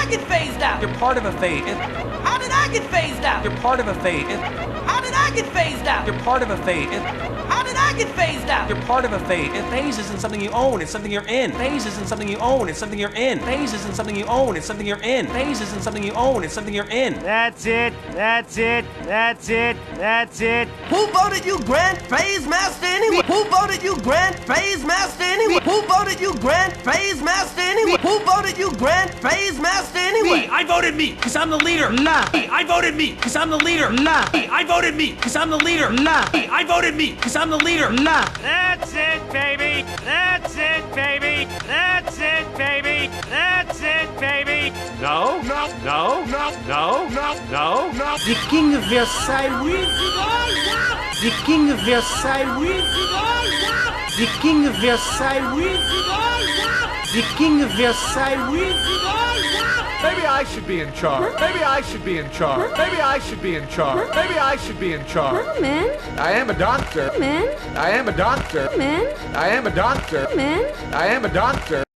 get phased out? You're part of a phase. How did I get phased out? You're part of a phase. How did I get phased out? You're part of a phase. How did I get phased out? You're part of a phase. Phase isn't something you own, it's something you're in. Phase isn't something you own, it's something you're in. Phase isn't something you own, it's something you're in. Phase isn't something you own, it's something you're in. That's it. That's it. That's it. That's it. Who voted you Grand Phase Master anyway? Who voted you Grand Phase Master anyway? Who voted you Grand Phase Master anyway? Who voted you Grand Phase Master anyway? Me, I voted me, cause I'm the leader. Nah. Me, I voted me, cause I'm the leader. Nah. Me, I voted me, cause I'm the leader. Nah. Me, I voted me, cause I'm the leader. Nah. That's it, baby. That's it, baby. That's it, baby. That's it, baby. No, no, no, no, no, no, no, no. The King of Versailles wins. The King of Versailles wins. The King of Versailles wins. The King of Versailles wins. Maybe I should be in charge. Maybe I should be in charge. Maybe I should be in charge. Maybe I should be in charge. Man, I am a doctor. man, I am a doctor. man, I am a doctor. man. I am a doctor.